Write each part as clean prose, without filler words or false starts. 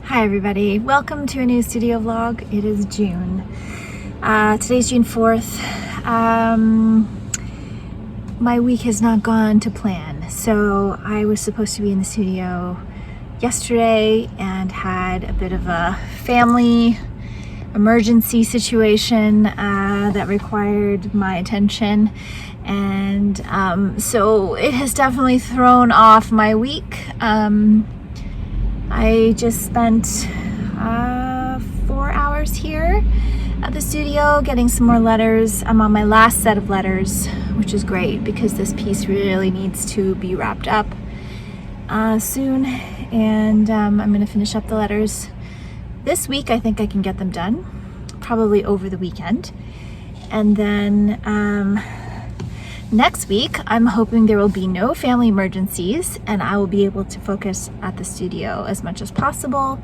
Hi everybody, welcome to a new studio vlog. It is June. Today's June 4th. My week has not gone to plan. So I was supposed to be in the studio yesterday and had a bit of a family emergency situation that required my attention. And so it has definitely thrown off my week. I just spent 4 hours here at the studio getting some more letters. I'm on my last set of letters, which is great because this piece really needs to be wrapped up soon. And I'm going to finish up the letters this week. I think I can get them done, probably over the weekend. And then next week, I'm hoping there will be no family emergencies and I will be able to focus at the studio as much as possible.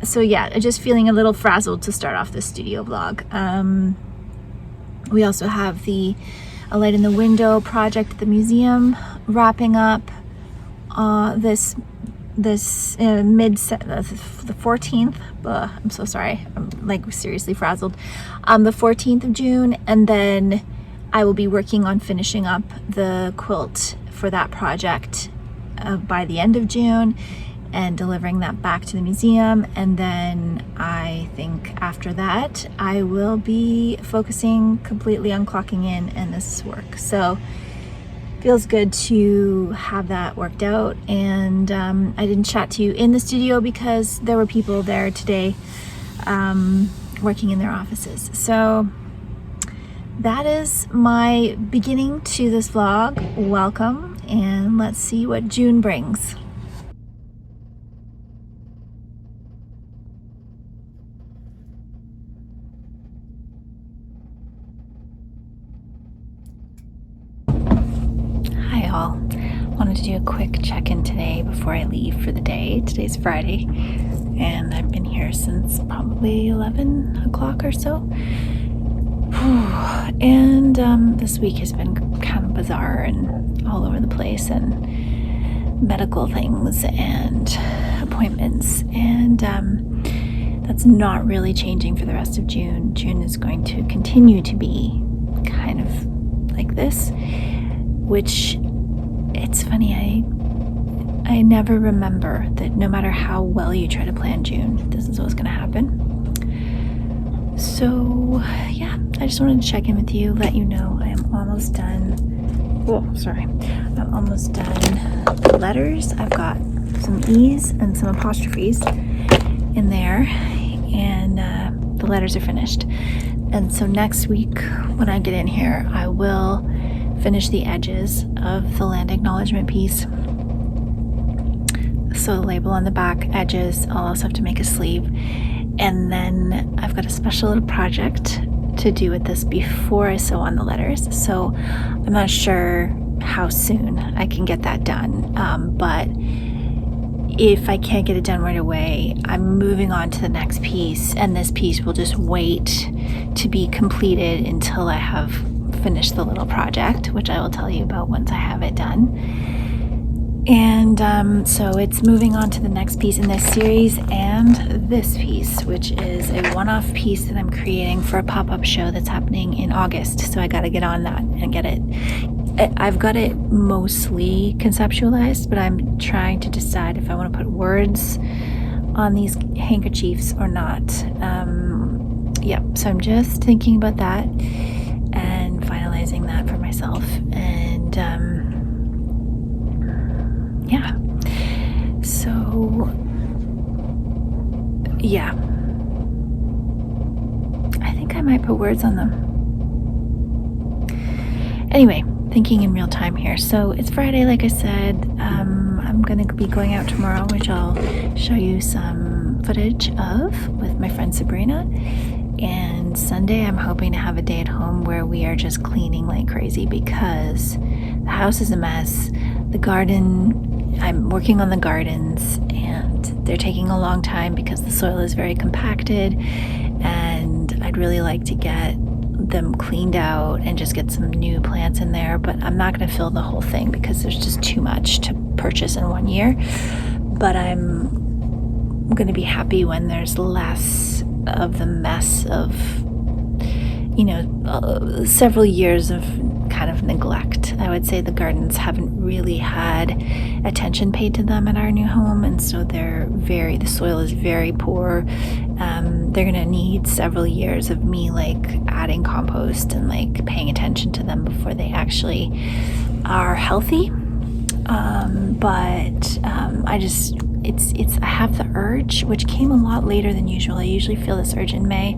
So yeah, just feeling a little frazzled to start off this studio vlog. We also have the A Light in the Window project at the museum wrapping up the 14th. I'm so sorry, I'm like seriously frazzled. The 14th of June, and then I will be working on finishing up the quilt for that project by the end of June and delivering that back to the museum. And then I think after that I will be focusing completely on clocking in and this work. So feels good to have that worked out. And I didn't chat to you in the studio because there were people there today working in their offices. So that is my beginning to this vlog. Welcome, and let's see what June brings. Hi all. Wanted to do a quick check-in today before I leave for the day. Today's Friday and I've been here since probably 11 o'clock or so. And this week has been kind of bizarre and all over the place, and medical things and appointments, and that's not really changing for the rest of June. June is going to continue to be kind of like this, which it's funny, I never remember that no matter how well you try to plan June, this is what's going to happen. So yeah, I just wanted to check in with you, let you know I am almost done. I'm almost done the letters. I've got some E's and some apostrophes in there, and the letters are finished. And so next week when I get in here, I will finish the edges of the land acknowledgement piece. So the label on the back edges, I'll also have to make a sleeve. And then I've got a special little project to do with this before I sew on the letters. So I'm not sure how soon I can get that done. But if I can't get it done right away, I'm moving on to the next piece, and this piece will just wait to be completed until I have finished the little project, which I will tell you about once I have it done. And so it's moving on to the next piece in this series, and this piece, which is a one-off piece that I'm creating for a pop-up show that's happening in August. So I got to get on that and get it. I've got it mostly conceptualized, but I'm trying to decide if I want to put words on these handkerchiefs or not. So I'm just thinking about that and finalizing that for myself. And I think I might put words on them. Anyway, thinking in real time here. So it's Friday, like I said. I'm going to be going out tomorrow, which I'll show you some footage of with my friend Sabrina. And Sunday, I'm hoping to have a day at home where we are just cleaning like crazy because the house is a mess. The garden, I'm working on the gardens, and they're taking a long time because the soil is very compacted, and I'd really like to get them cleaned out and just get some new plants in there, but I'm not going to fill the whole thing because there's just too much to purchase in one year. But I'm going to be happy when there's less of the mess of, several years of kind of neglect. I would say the gardens haven't really had attention paid to them at our new home, and so the soil is very poor. They're gonna need several years of me adding compost and paying attention to them before they actually are healthy. I have the urge, which came a lot later than usual. I usually feel this urge in May,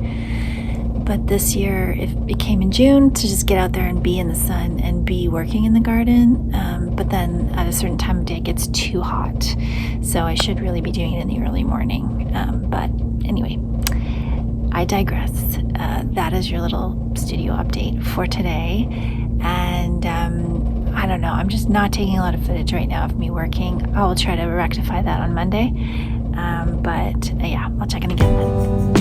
but this year it came in June to just get out there and be in the sun and be working in the garden. But then at a certain time of day it gets too hot, so I should really be doing it in the early morning. But anyway, I digress. That is your little studio update for today. And I don't know, I'm just not taking a lot of footage right now of me working. I will try to rectify that on Monday. But yeah, I'll check in again then.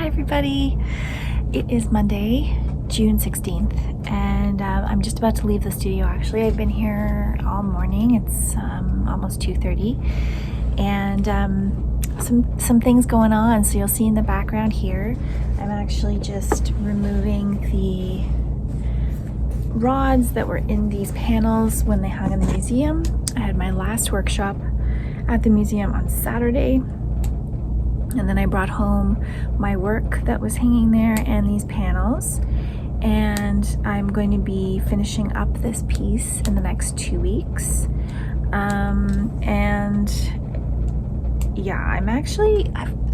Everybody, it is Monday, June 16th, and I'm just about to leave the studio. Actually, I've been here all morning. It's almost 2:30, and some things going on. So you'll see in the background here, I'm actually just removing the rods that were in these panels when they hung in the museum. I had my last workshop at the museum on Saturday, and then I brought home my work that was hanging there and these panels, and I'm going to be finishing up this piece in the next 2 weeks. And yeah,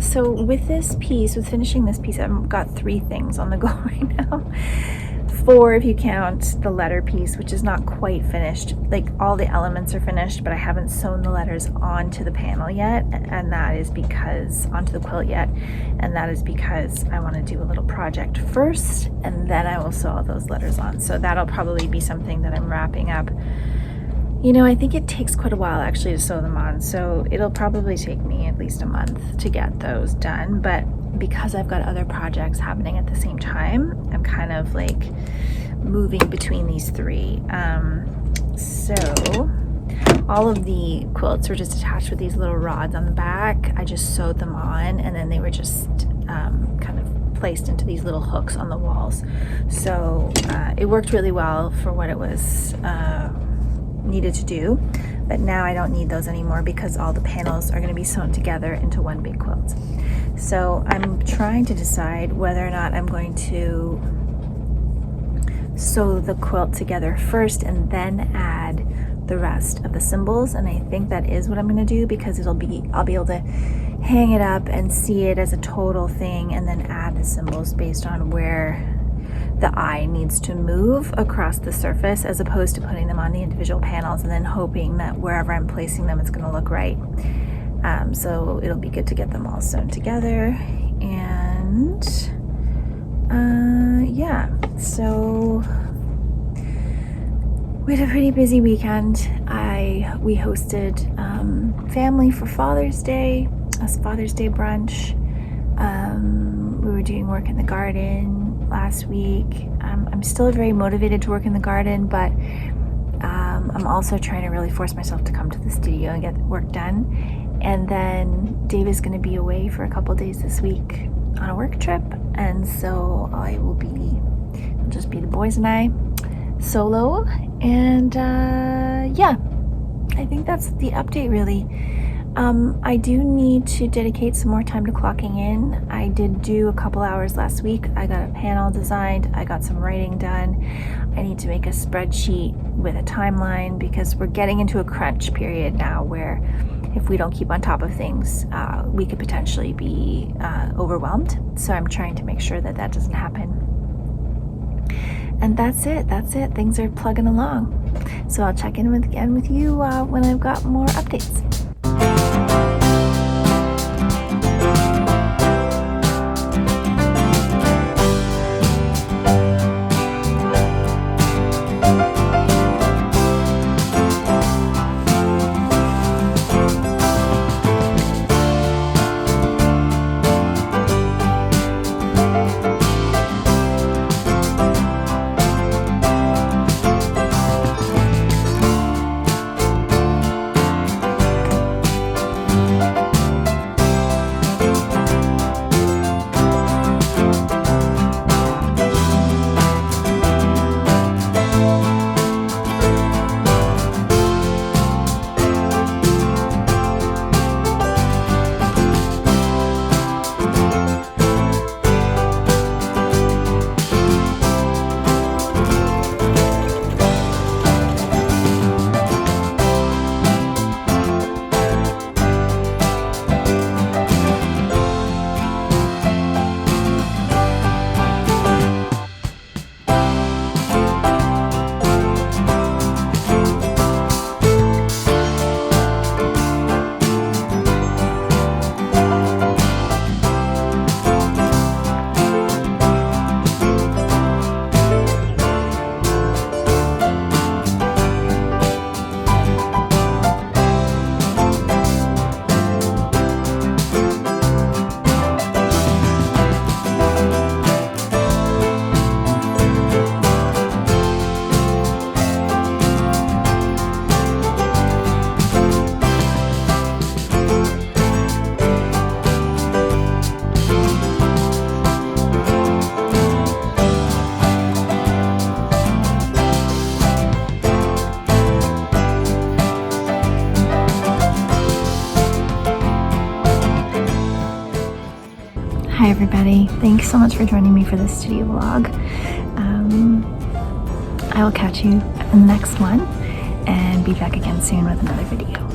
so with this piece, with finishing this piece, I've got 3 things on the go right now. 4 if you count the letter piece, which is not quite finished. Like, all the elements are finished, but I haven't sewn the letters onto the panel yet, and that is because, onto the quilt yet, and that is because I want to do a little project first, and then I will sew all those letters on. So that'll probably be something that I'm wrapping up. I think it takes quite a while actually to sew them on, so it'll probably take me at least a month to get those done. But because I've got other projects happening at the same time, I'm kind of like moving between these 3. So all of the quilts were just attached with these little rods on the back. I just sewed them on, and then they were just kind of placed into these little hooks on the walls. So it worked really well for what it was needed to do, but now I don't need those anymore because all the panels are going to be sewn together into one big quilt. So I'm trying to decide whether or not I'm going to sew the quilt together first and then add the rest of the symbols, and I think that is what I'm going to do, because I'll be able to hang it up and see it as a total thing, and then add the symbols based on where the eye needs to move across the surface, as opposed to putting them on the individual panels and then hoping that wherever I'm placing them it's going to look right. So it'll be good to get them all sewn together. And yeah, so we had a pretty busy weekend. We hosted family for Father's Day, a Father's Day brunch. We were doing work in the garden last week. I'm still very motivated to work in the garden, but I'm also trying to really force myself to come to the studio and get work done. And then Dave is going to be away for a couple days this week on a work trip, and so it'll just be the boys and I solo. And yeah, I think that's the update really. I do need to dedicate some more time to clocking in. I did do a couple hours last week. I got a panel designed, I got some writing done. I need to make a spreadsheet with a timeline, because we're getting into a crunch period now where if we don't keep on top of things, we could potentially be overwhelmed. So I'm trying to make sure that that doesn't happen. And that's it. Things are plugging along. So I'll check in again with you when I've got more updates. Hi everybody, thanks so much for joining me for this studio vlog. I will catch you in the next one and be back again soon with another video.